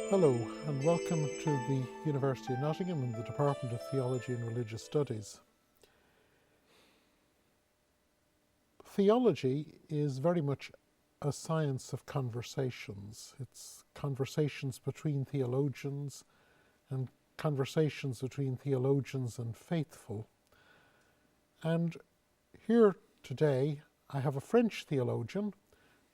Hello and welcome to the University of Nottingham and the Department of Theology and Religious Studies. Theology is very much a science of conversations. It's conversations between theologians and conversations between theologians and faithful. And here today I have a French theologian,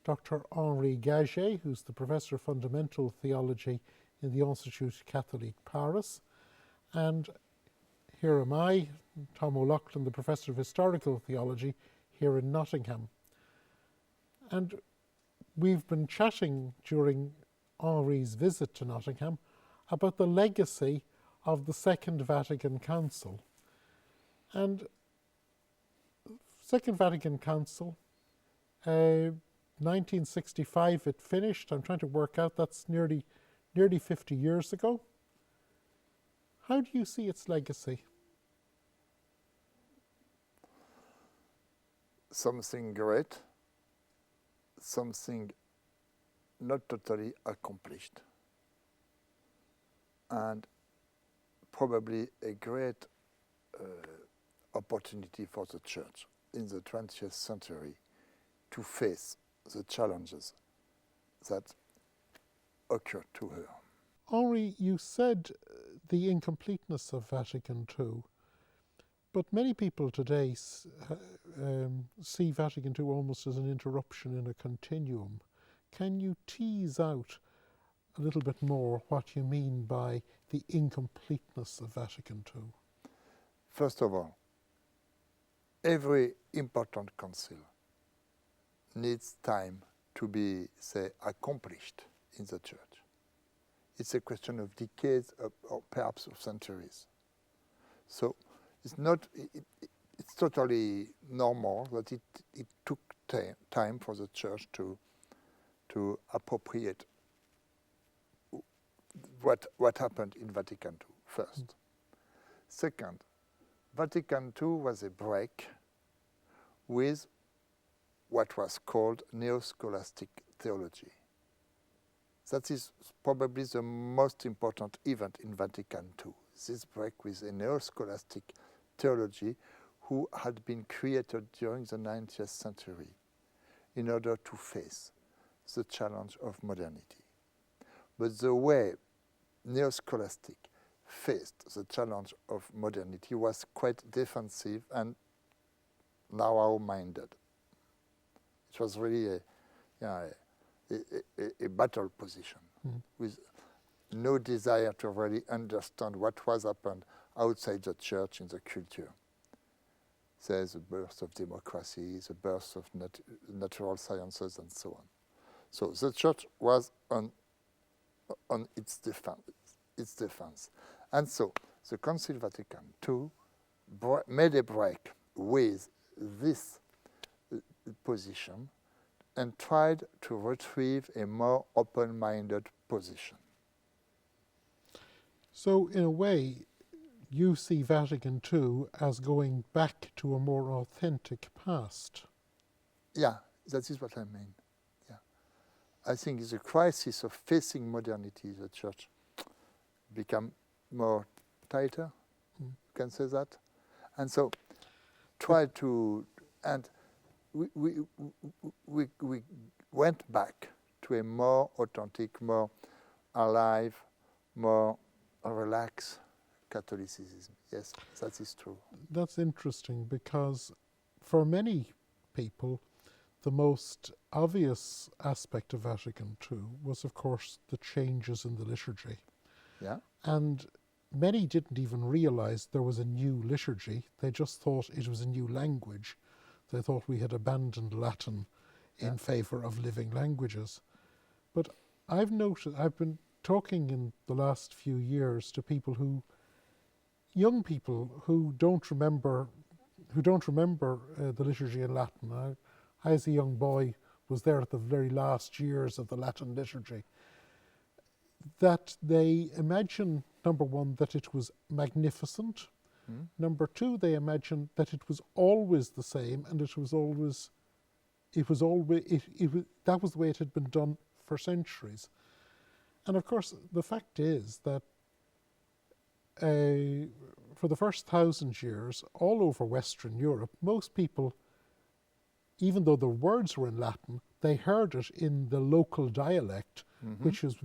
Dr. Henri Gagey, who's the Professor of Fundamental Theology in the Institut Catholique Paris. And here am I, Tom O'Loughlin, the Professor of Historical Theology here in Nottingham. And we've been chatting during Henri's visit to Nottingham about the legacy of the Second Vatican Council. And Second Vatican Council, 1965 it finished. I'm trying to work out, that's nearly 50 years ago. How do you see its legacy? Something great, something not totally accomplished, and probably a great opportunity for the Church in the 20th century to face the challenges that occurred to her. Henri, you said the incompleteness of Vatican II, but many people today see Vatican II almost as an interruption in a continuum. Can you tease out a little bit more what you mean by the incompleteness of Vatican II? First of all, every important council needs time to be, say, accomplished in the Church. It's a question of decades or perhaps of centuries. So it's not. It's totally normal that it took time for the Church to appropriate what happened in Vatican II first. Second, Vatican II was a break with what was called neo-scholastic theology. That is probably the most important event in Vatican II, this break with a neo-scholastic theology who had been created during the 19th century in order to face the challenge of modernity. But the way neo-scholastic faced the challenge of modernity was quite defensive and narrow-minded. It was really a battle position with no desire to really understand what was happened outside the Church in the culture. There's the birth of democracy, the birth of natural sciences, and so on. So the Church was on its defense. And so the Council Vatican II made a break with this position and tried to retrieve a more open-minded position. So in a way, you see Vatican II as going back to a more authentic past. Yeah, that is what I mean. Yeah, I think the crisis of facing modernity, the Church became more tighter, you can say that. And so try to, and we went back to a more authentic, more alive, more relaxed Catholicism. Yes, that is true. That's interesting because for many people, the most obvious aspect of Vatican II was, of course, the changes in the liturgy. Yeah. And many didn't even realize there was a new liturgy. They just thought it was a new language. They thought we had abandoned Latin in favor of living languages. But I've been talking in the last few years to young people who don't remember the liturgy in Latin. I, as a young boy, was there at the very last years of the Latin liturgy. That they imagine, number one, that it was magnificent. Number two, they imagined that it was always the same, and that was the way it had been done for centuries. And of course, the fact is that for the first 1,000 years, all over Western Europe, most people, even though the words were in Latin, they heard it in the local dialect, which was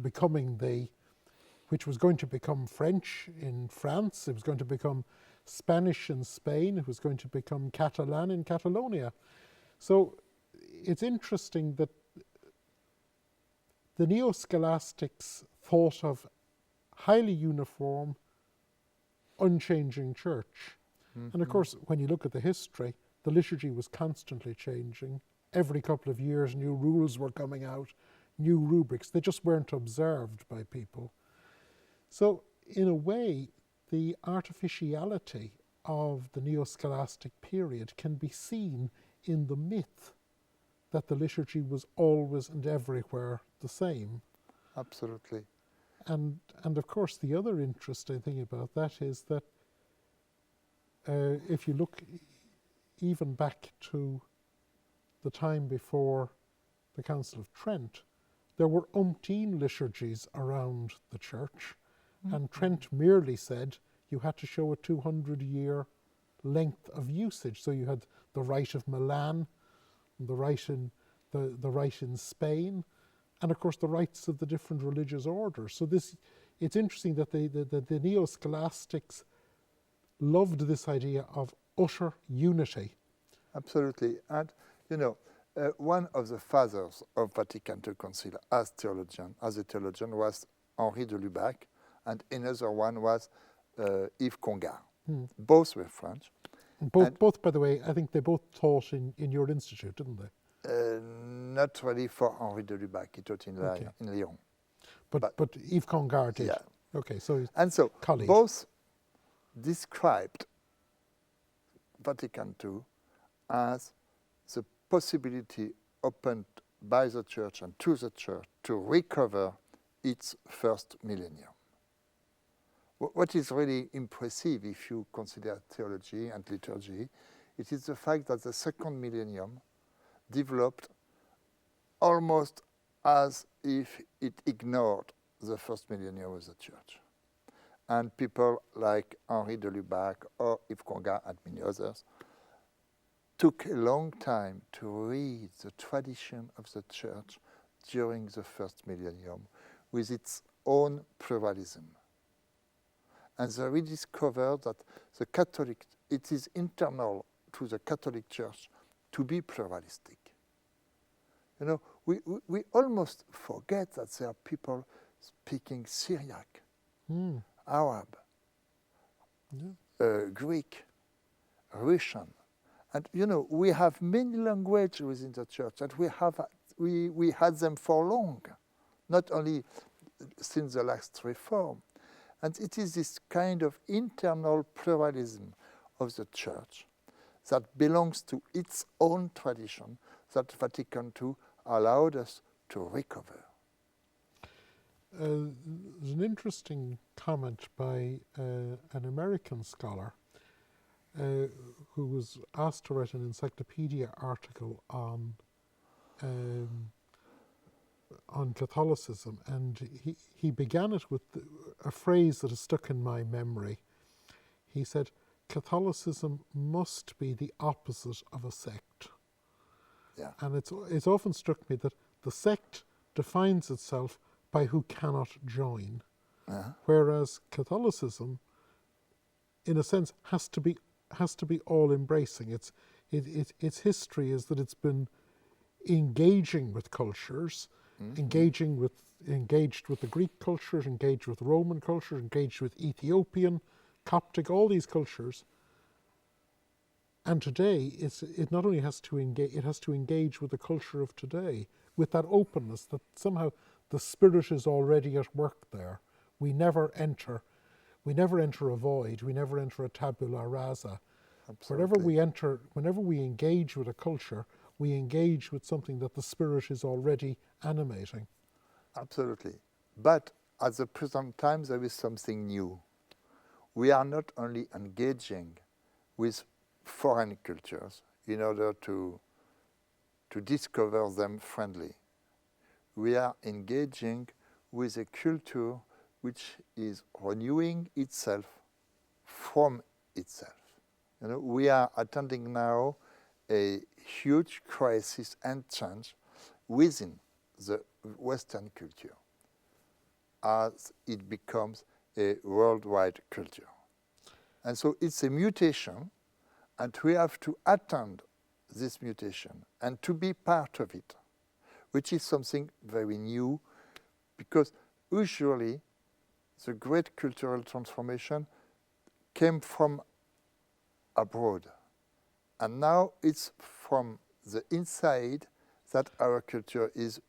which was going to become French in France. It was going to become Spanish in Spain. It was going to become Catalan in Catalonia. So it's interesting that the neo-scholastics thought of highly uniform, unchanging church. And of course, when you look at the history, the liturgy was constantly changing. Every couple of years, new rules were coming out, new rubrics. They just weren't observed by people. So in a way, the artificiality of the neo-scholastic period can be seen in the myth that the liturgy was always and everywhere the same. Absolutely. And of course, the other interesting thing about that is that if you look even back to the time before the Council of Trent, there were umpteen liturgies around the church, and Trent merely said you had to show a 200-year length of usage. So you had the Rite of Milan, the Rite in Spain, and of course the rites of the different religious orders. So it's interesting that the neo-scholastics loved this idea of utter unity. Absolutely. And, you know, one of the fathers of Vatican II Council as a theologian was Henri de Lubac, and another one was Yves Congar. Both were French. Both, by the way, I think they both taught in your institute, didn't they? Not really for Henri de Lubac. He taught in Lyon. But Yves Congar did. Yeah. Okay, so and so colleague. Both described Vatican II as the possibility opened by the Church and to the Church to recover its first millennium. What is really impressive if you consider theology and liturgy, it is the fact that the second millennium developed almost as if it ignored the first millennium of the Church. And people like Henri de Lubac or Yves Congar and many others took a long time to read the tradition of the Church during the first millennium with its own pluralism. And they rediscovered that the Catholic, it is internal to the Catholic Church to be pluralistic. You know, we almost forget that there are people speaking Syriac, Arab, Greek, Russian. And, you know, we have many languages within the Church, and we had them for long, not only since the last reform. And it is this kind of internal pluralism of the Church that belongs to its own tradition that Vatican II allowed us to recover. There's an interesting comment by an American scholar who was asked to write an encyclopedia article on Catholicism, and he began it with a phrase that has stuck in my memory. He said, "Catholicism must be the opposite of a sect." Yeah. And it's often struck me that the sect defines itself by who cannot join, whereas Catholicism, in a sense, has to be all-embracing. Its history is that it's been engaging with cultures, engaged with the Greek cultures, engaged with Roman culture, engaged with Ethiopian, Coptic, all these cultures. And today, it not only has to engage, it has to engage with the culture of today, with that openness that somehow the Spirit is already at work there. We never enter a void, we never enter a tabula rasa. Absolutely. Whenever we engage with a culture, we engage with something that the Spirit is already animating. Absolutely. But at the present time, there is something new. We are not only engaging with foreign cultures in order to discover them friendly. We are engaging with a culture which is renewing itself from itself. You know, we are attending now a huge crisis and change within the Western culture as it becomes a worldwide culture. And so it's a mutation, and we have to attend this mutation and to be part of it, which is something very new, because usually the great cultural transformation came from abroad. And now it's from the inside that our culture is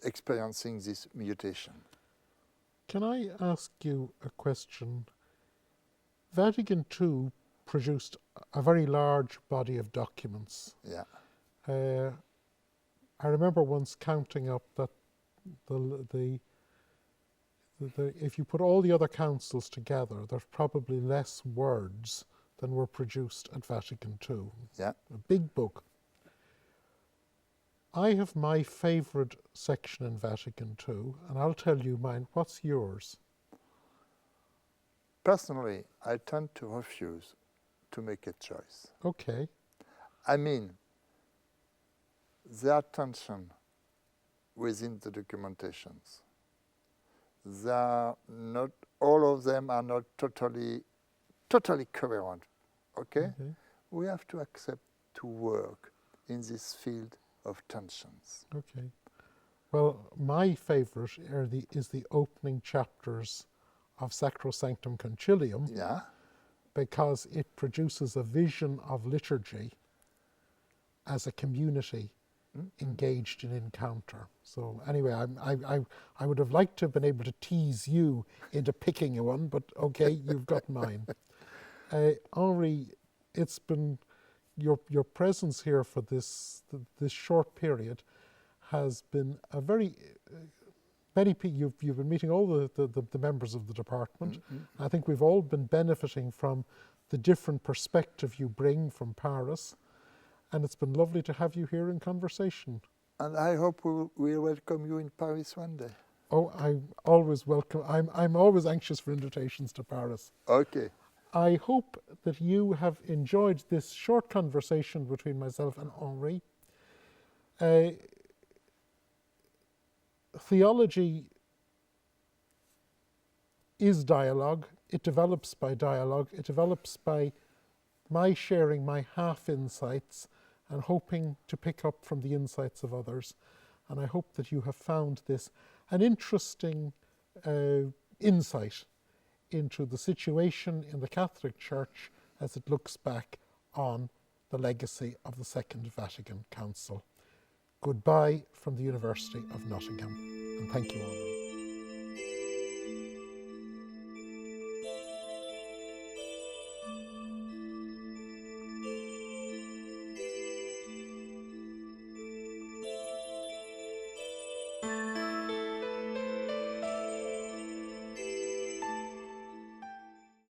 experiencing this mutation. Can I ask you a question? Vatican II produced a very large body of documents. Yeah. I remember once counting up that if you put all the other councils together, there's probably less words than were produced at Vatican II. Yeah. A big book. I have my favourite section in Vatican II, and I'll tell you mine. What's yours? Personally, I tend to refuse to make a choice. Okay. I mean, the attention within the documentations, they are not, all of them are not totally coherent, okay? We have to accept to work in this field of tensions. Okay. Well, my favourite is the opening chapters of Sacrosanctum Concilium, Yeah. because it produces a vision of liturgy as a community engaged in encounter. So anyway, I would have liked to have been able to tease you into picking one, but okay, you've got mine. Henri, it's been your presence here for this short period has been a very you've been meeting all the members of the department. I think we've all been benefiting from the different perspective you bring from Paris, and it's been lovely to have you here in conversation. And I hope we'll welcome you in Paris one day. Oh, I'm always welcome. I'm always anxious for invitations to Paris. Okay. I hope that you have enjoyed this short conversation between myself and Henri. Theology is dialogue. It develops by dialogue. It develops by my sharing my half insights and hoping to pick up from the insights of others. And I hope that you have found this an interesting insight into the situation in the Catholic Church as it looks back on the legacy of the Second Vatican Council. Goodbye from the University of Nottingham, and thank you all.